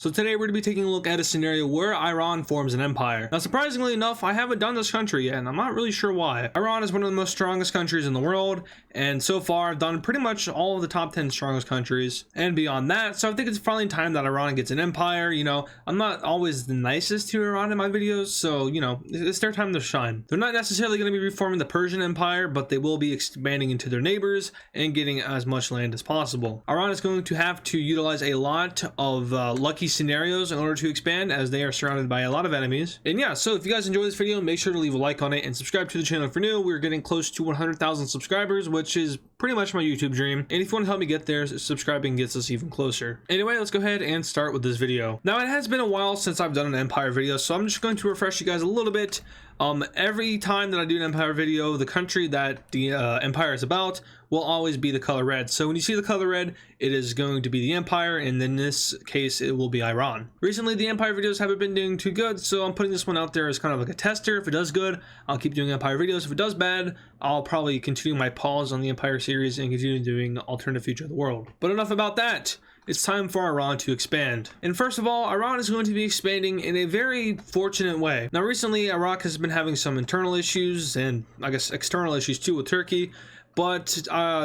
So today we're going to be taking a look at a scenario where Iran forms an empire. Now surprisingly enough, I haven't done this country yet, and I'm not really sure why. Iran is one of the most strongest countries in the world, and so far I've done pretty much all of the top 10 strongest countries and beyond that, so I think it's finally time that Iran gets an empire. You know, I'm not always the nicest to Iran in my videos, so you know, it's their time to shine. They're not necessarily going to be reforming the Persian Empire, but they will be expanding into their neighbors and getting as much land as possible. Iran is going to have to utilize a lot of lucky scenarios in order to expand, as they are surrounded by a lot of enemies. And yeah, so if you guys enjoyed this video, make sure to leave a like on it and subscribe to the channel if you're new. We're getting close to 100,000 subscribers, which is pretty much my YouTube dream, and if you want to help me get there, subscribing gets us even closer. Anyway, let's go ahead and start with this video. Now, it has been a while since I've done an empire video, so I'm just going to refresh you guys a little bit. Every time that I do an empire video, the country that the empire is about will always be the color red. So when you see the color red, it is going to be the empire, and in this case it will be Iran. Recently the empire videos haven't been doing too good, so I'm putting this one out there as kind of like a tester. If it does good, I'll keep doing empire videos. If it does bad, I'll probably continue my pause on the empire series and continue doing alternative future of the world. But enough about that. It's time for Iran to expand. And first of all, Iran is going to be expanding in a very fortunate way. Now recently, Iraq has been having some internal issues, and I guess external issues too, with Turkey. But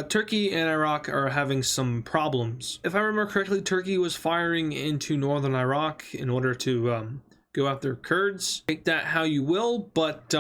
Turkey and Iraq are having some problems. If I remember correctly, Turkey was firing into northern Iraq in order to go after Kurds. Take that how you will, but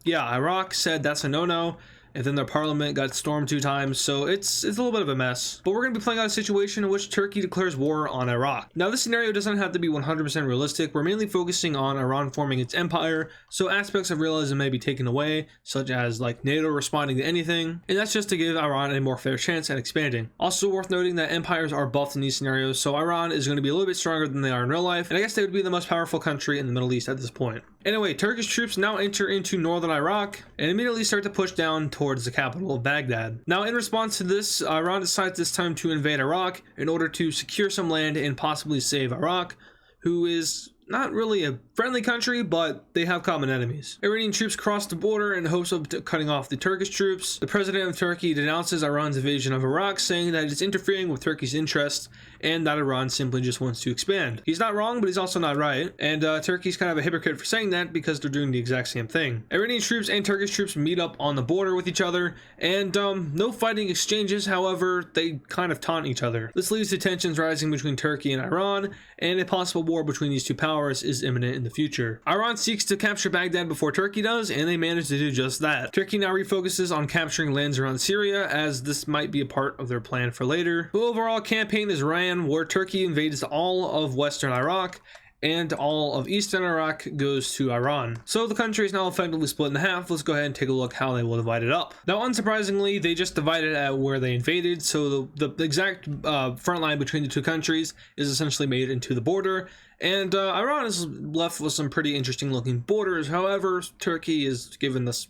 yeah, Iraq said that's a no-no. And then their parliament got stormed 2 times, so it's a little bit of a mess. But we're going to be playing out a situation in which Turkey declares war on Iraq. Now, this scenario doesn't have to be 100% realistic. We're mainly focusing on Iran forming its empire, so aspects of realism may be taken away, such as like NATO responding to anything, and that's just to give Iran a more fair chance at expanding. Also worth noting that empires are buffed in these scenarios, so Iran is going to be a little bit stronger than they are in real life, and I guess they would be the most powerful country in the Middle East at this point. Anyway, Turkish troops now enter into northern Iraq and immediately start to push down towards the capital of Baghdad. Now, in response to this, Iran decides this time to invade Iraq in order to secure some land and possibly save Iraq, who is not really a friendly country, but they have common enemies. Iranian troops cross the border in hopes of cutting off the Turkish troops. The president of Turkey denounces Iran's invasion of Iraq, saying that it's interfering with Turkey's interests and that Iran simply just wants to expand. He's not wrong, but he's also not right, and Turkey's kind of a hypocrite for saying that because they're doing the exact same thing. Iranian troops and Turkish troops meet up on the border with each other, and no fighting exchanges. However, they kind of taunt each other. This leads to tensions rising between Turkey and Iran, and a possible war between these two powers is imminent in the future. Iran seeks to capture Baghdad before Turkey does, and they manage to do just that. Turkey now refocuses on capturing lands around Syria, as this might be a part of their plan for later. The overall campaign is ran where Turkey invades all of western Iraq, and all of eastern Iraq goes to Iran. So the country is now effectively split in half. Let's go ahead and take a look how they will divide it up. Now, unsurprisingly, they just divided at where they invaded, so the exact front line between the two countries is essentially made into the border, and Iran is left with some pretty interesting looking borders. However, Turkey is given this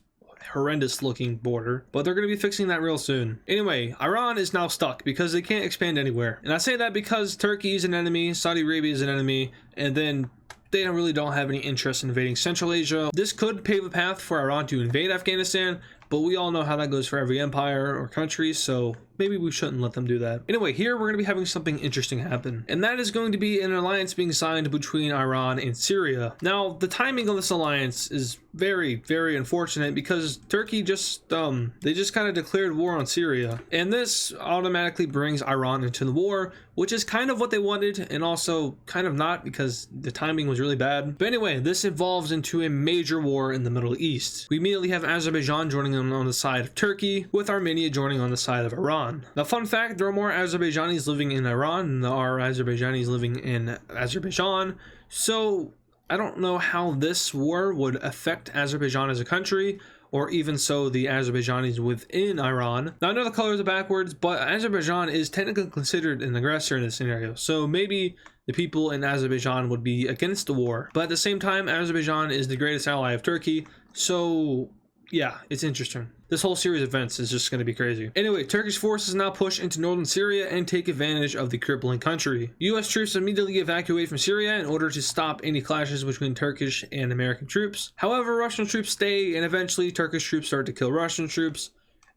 horrendous looking border, but they're going to be fixing that real soon. Anyway, Iran is now stuck because they can't expand anywhere, and I say that because Turkey is an enemy, Saudi Arabia is an enemy, and then they really don't have any interest in invading Central Asia. This could pave a path for Iran to invade Afghanistan, but we all know how that goes for every empire or country, so maybe we shouldn't let them do that. Anyway, here we're going to be having something interesting happen, and that is going to be an alliance being signed between Iran and Syria. Now, the timing of this alliance is very, very unfortunate because Turkey just, they just kind of declared war on Syria, and this automatically brings Iran into the war, which is kind of what they wanted, and also kind of not because the timing was really bad. But anyway, this evolves into a major war in the Middle East. We immediately have Azerbaijan joining them on the side of Turkey, with Armenia joining on the side of Iran. Now, fun fact, there are more Azerbaijanis living in Iran than there are Azerbaijanis living in Azerbaijan, so I don't know how this war would affect Azerbaijan as a country, or even so the Azerbaijanis within Iran. Now, I know the colors are backwards, but Azerbaijan is technically considered an aggressor in this scenario, so maybe the people in Azerbaijan would be against the war. But at the same time, Azerbaijan is the greatest ally of Turkey, so yeah, it's interesting. This whole series of events is just going to be crazy. Anyway, Turkish forces now push into northern Syria and take advantage of the crippling country. US troops immediately evacuate from Syria in order to stop any clashes between Turkish and American troops. However, Russian troops stay, and eventually Turkish troops start to kill Russian troops,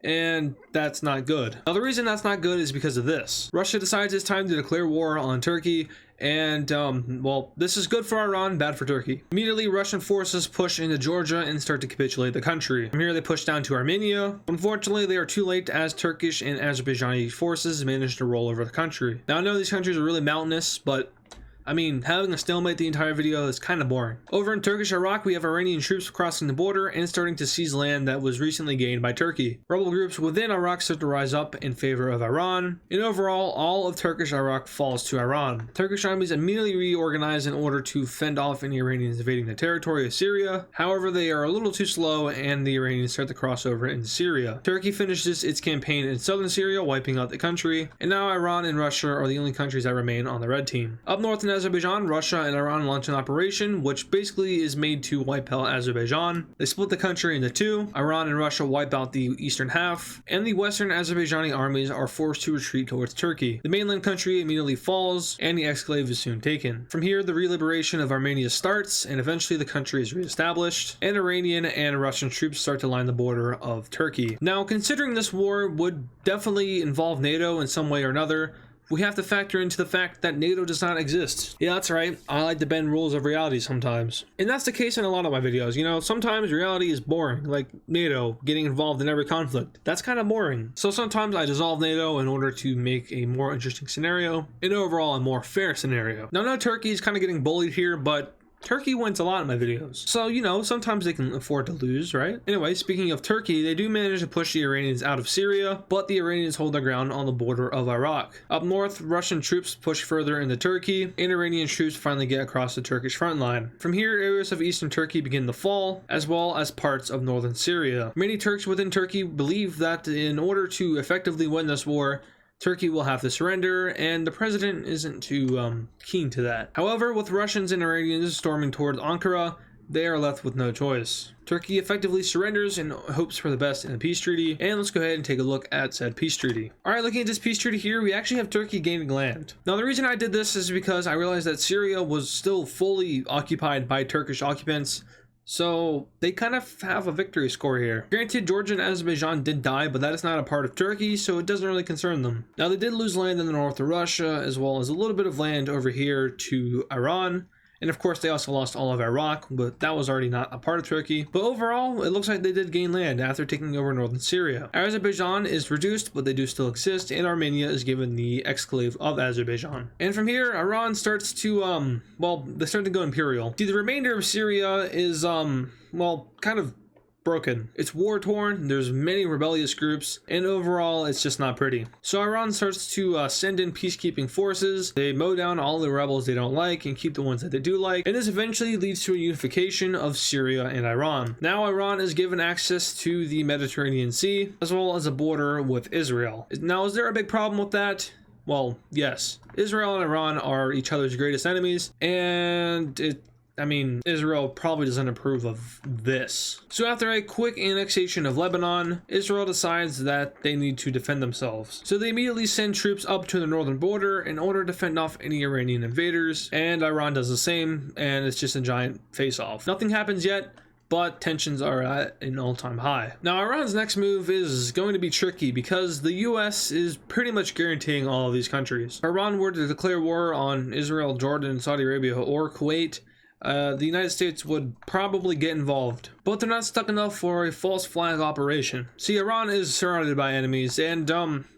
and that's not good. Now the reason that's not good is because of this. Russia decides it's time to declare war on Turkey, and well, this is good for Iran, bad for Turkey. Immediately, Russian forces push into Georgia and start to capitulate the country. From here, they push down to Armenia. Unfortunately, they are too late as Turkish and Azerbaijani forces manage to roll over the country. Now, I know these countries are really mountainous, but I mean, having a stalemate the entire video is kind of boring. Over in Turkish Iraq, we have Iranian troops crossing the border and starting to seize land that was recently gained by Turkey. Rebel groups within Iraq start to rise up in favor of Iran, and overall, all of Turkish Iraq falls to Iran. Turkish armies immediately reorganize in order to fend off any Iranians invading the territory of Syria. However, they are a little too slow, and the Iranians start to cross over into Syria. Turkey finishes its campaign in southern Syria, wiping out the country, and now Iran and Russia are the only countries that remain on the red team. Up north in Azerbaijan, Russia and Iran launch an operation which basically is made to wipe out Azerbaijan. They split the country into two. Iran and Russia wipe out the eastern half, and the western Azerbaijani armies are forced to retreat towards Turkey. The mainland country immediately falls, and the exclave is soon taken. From here, the re-liberation of Armenia starts, and eventually the country is re-established, and Iranian and Russian troops start to line the border of Turkey. Now, considering this war would definitely involve NATO in some way or another, we have to factor into the fact that NATO does not exist. Yeah, that's right. I like to bend rules of reality sometimes. And that's the case in a lot of my videos. You know, sometimes reality is boring, like NATO getting involved in every conflict. That's kind of boring. So sometimes I dissolve NATO in order to make a more interesting scenario, and overall a more fair scenario. Now, I know Turkey is kind of getting bullied here, but Turkey wins a lot in my videos. So, you know, sometimes they can afford to lose, right? Anyway, speaking of Turkey, they do manage to push the Iranians out of Syria, but the Iranians hold their ground on the border of Iraq. Up north, Russian troops push further into Turkey, and Iranian troops finally get across the Turkish front line. From here, areas of eastern Turkey begin to fall, as well as parts of northern Syria. Many Turks within Turkey believe that in order to effectively win this war, Turkey will have to surrender, and the president isn't too keen to that. However, with Russians and Iranians storming towards Ankara, they are left with no choice. Turkey effectively surrenders and hopes for the best in a peace treaty, and let's go ahead and take a look at said peace treaty. Alright, looking at this peace treaty here, we actually have Turkey gaining land. Now, the reason I did this is because I realized that Syria was still fully occupied by Turkish occupants, so they kind of have a victory score here. Granted, Georgia and Azerbaijan did die, but that is not a part of Turkey, so it doesn't really concern them. Now, they did lose land in the north of Russia, as well as a little bit of land over here to Iran. And of course, they also lost all of Iraq, but that was already not a part of Turkey. But overall, it looks like they did gain land after taking over northern Syria. Azerbaijan is reduced, but they do still exist, and Armenia is given the exclave of Azerbaijan. And from here, Iran starts to, well, they start to go imperial. See, the remainder of Syria is, well, kind of broken. It's war torn, there's many rebellious groups, and overall it's just not pretty. So Iran starts to send in peacekeeping forces. They mow down all the rebels they don't like and keep the ones that they do like, and this eventually leads to a unification of Syria and Iran. Now Iran is given access to the Mediterranean Sea, as well as a border with Israel. Now, is there a big problem with that? Well, yes. Israel and Iran are each other's greatest enemies, and Israel probably doesn't approve of this. So after a quick annexation of Lebanon, Israel decides that they need to defend themselves. So they immediately send troops up to the northern border in order to fend off any Iranian invaders, and Iran does the same, and it's just a giant face-off. Nothing happens yet, but tensions are at an all-time high. Now, Iran's next move is going to be tricky because the US is pretty much guaranteeing all of these countries. If Iran were to declare war on Israel, Jordan, Saudi Arabia, or Kuwait, the United States would probably get involved, but they're not stuck enough for a false flag operation. See, Iran is surrounded by enemies, and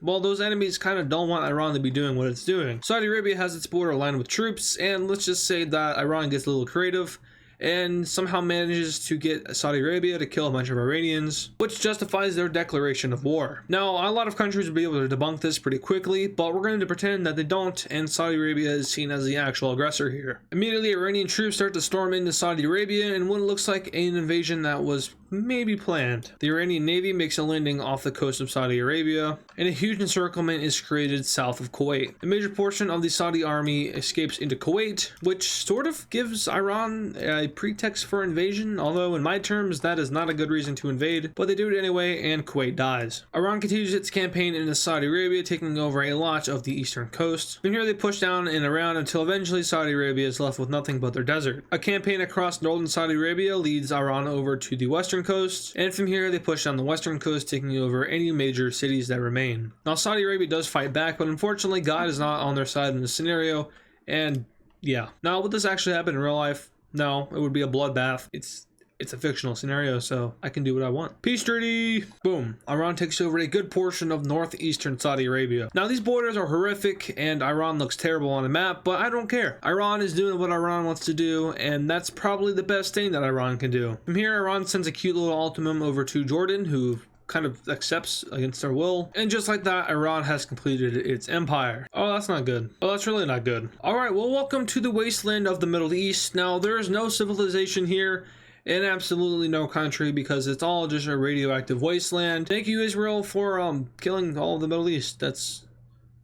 well, those enemies kind of don't want Iran to be doing what it's doing. Saudi Arabia has its border lined with troops, and let's just say that Iran gets a little creative and somehow manages to get Saudi Arabia to kill a bunch of Iranians, which justifies their declaration of war. Now, a lot of countries will be able to debunk this pretty quickly, but we're going to pretend that they don't, and Saudi Arabia is seen as the actual aggressor here. Immediately, Iranian troops start to storm into Saudi Arabia in what looks like an invasion that was maybe planned. The Iranian Navy makes a landing off the coast of Saudi Arabia, and a huge encirclement is created south of Kuwait. A major portion of the Saudi army escapes into Kuwait, which sort of gives Iran a pretext for invasion, although in my terms that is not a good reason to invade, but they do it anyway, and Kuwait dies. Iran continues its campaign into Saudi Arabia, taking over a lot of the eastern coast. From here they push down and around until eventually Saudi Arabia is left with nothing but their desert. A campaign across northern Saudi Arabia leads Iran over to the western eastern coast, and from here they push down the western coast, taking over any major cities that remain. Now Saudi Arabia does fight back, but unfortunately God is not on their side in this scenario, and yeah. Now would this actually happen in real life? No, it would be a bloodbath. It's a fictional scenario, so I can do what I want. Peace treaty! Boom. Iran takes over a good portion of northeastern Saudi Arabia. Now these borders are horrific and Iran looks terrible on a map, but I don't care. Iran is doing what Iran wants to do, and that's probably the best thing that Iran can do. From here, Iran sends a cute little ultimatum over to Jordan, who kind of accepts against their will, and just like that, Iran has completed its empire. Oh, that's not good. Well, that's really not good. All right, well, welcome to the wasteland of the Middle East. Now there is no civilization here, and absolutely no country, because it's all just a radioactive wasteland. Thank you, Israel, for killing all of the Middle East. That's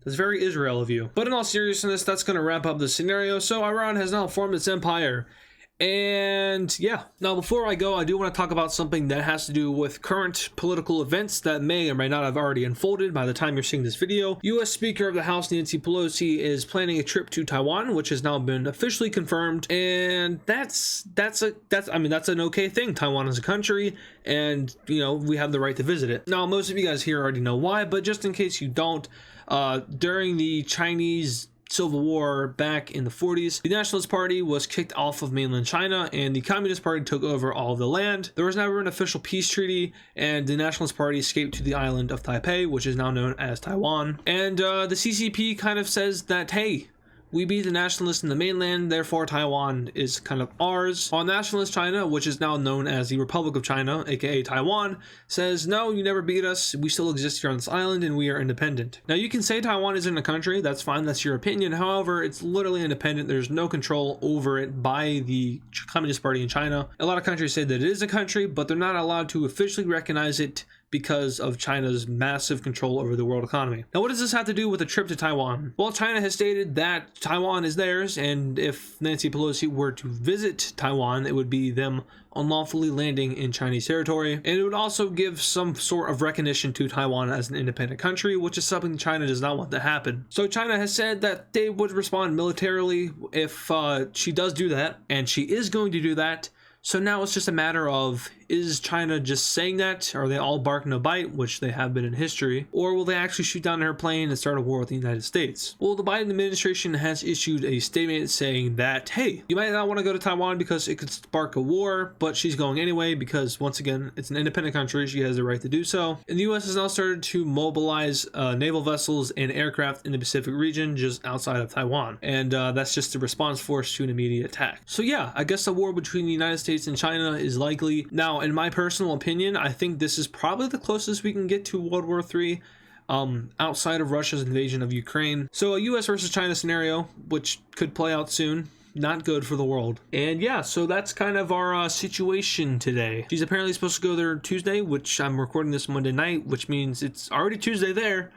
very Israel of you. But in all seriousness, that's going to wrap up the scenario. So Iran has now formed its empire. And yeah, now before I go, I do want to talk about something that has to do with current political events that may or may not have already unfolded by the time you're seeing this video. U.S. Speaker of the House Nancy Pelosi is planning a trip to Taiwan, which has now been officially confirmed, and that's an okay thing. Taiwan is a country, and you know, we have the right to visit it. Now most of you guys here already know why, but just in case you don't, during the Chinese Civil War back in the 40s, the Nationalist Party was kicked off of mainland China and the Communist Party took over all of the land. There was never an official peace treaty, and the Nationalist Party escaped to the island of Taipei, which is now known as Taiwan. And the CCP kind of says that, hey, we beat the nationalists in the mainland, therefore Taiwan is kind of ours. While nationalist China, which is now known as the Republic of China, aka Taiwan, says, no, you never beat us, we still exist here on this island and we are independent. Now you can say Taiwan isn't a country, that's fine, that's your opinion. However, it's literally independent, there's no control over it by the Communist Party in China. A lot of countries say that it is a country, but they're not allowed to officially recognize it because of China's massive control over the world economy. Now, what does this have to do with a trip to Taiwan? Well, China has stated that Taiwan is theirs, and if Nancy Pelosi were to visit Taiwan, it would be them unlawfully landing in Chinese territory, and it would also give some sort of recognition to Taiwan as an independent country, which is something China does not want to happen. So China has said that they would respond militarily if she does do that, and she is going to do that. So now it's just a matter of, is China just saying that? Are they all bark no bite, which they have been in history? Or will they actually shoot down her plane and start a war with the United States? Well, the Biden administration has issued a statement saying that, hey, you might not want to go to Taiwan because it could spark a war, but she's going anyway because, once again, it's an independent country. She has the right to do so. And the U.S. has now started to mobilize naval vessels and aircraft in the Pacific region just outside of Taiwan. And that's just a response force to an immediate attack. So yeah, I guess a war between the United States and China is likely. Now, in my personal opinion, I think this is probably the closest we can get to World War III outside of Russia's invasion of Ukraine. So a US versus China scenario, which could play out soon. Not good for the world. And yeah, so that's kind of our situation today. She's apparently supposed to go there Tuesday, which I'm recording this Monday night, which means it's already Tuesday there.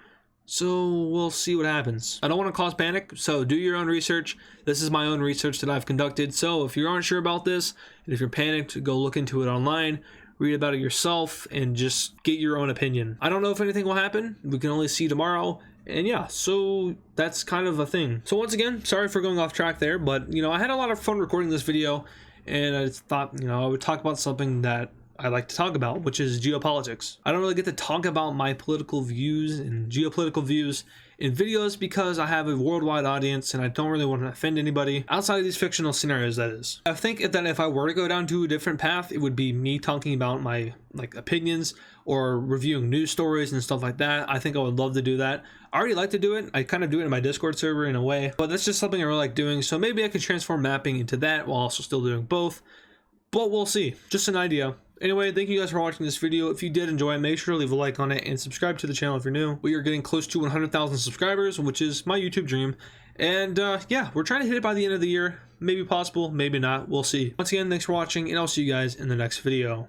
So we'll see what happens. I don't want to cause panic, so do your own research. This is my own research that I've conducted. So if you aren't sure about this, and if you're panicked, go look into it online, read about it yourself, and just get your own opinion. I don't know if anything will happen. We can only see tomorrow. And yeah, so that's kind of a thing. So once again, sorry for going off track there, but you know, I had a lot of fun recording this video, and I just thought, you know, I would talk about something that I like to talk about, which is geopolitics. I don't really get to talk about my political views and geopolitical views in videos because I have a worldwide audience and I don't really want to offend anybody outside of these fictional scenarios, that is. I think that if I were to go down to a different path, it would be me talking about my opinions or reviewing news stories and stuff like that. I think I would love to do that. I already like to do it. I kind of do it in my Discord server in a way, but that's just something I really like doing. So maybe I could transform mapping into that while also still doing both, but we'll see. Just an idea. Anyway, thank you guys for watching this video. If you did enjoy it, make sure to leave a like on it and subscribe to the channel if you're new. We are getting close to 100,000 subscribers, which is my YouTube dream. And yeah, we're trying to hit it by the end of the year. Maybe possible, maybe not. We'll see. Once again, thanks for watching, and I'll see you guys in the next video.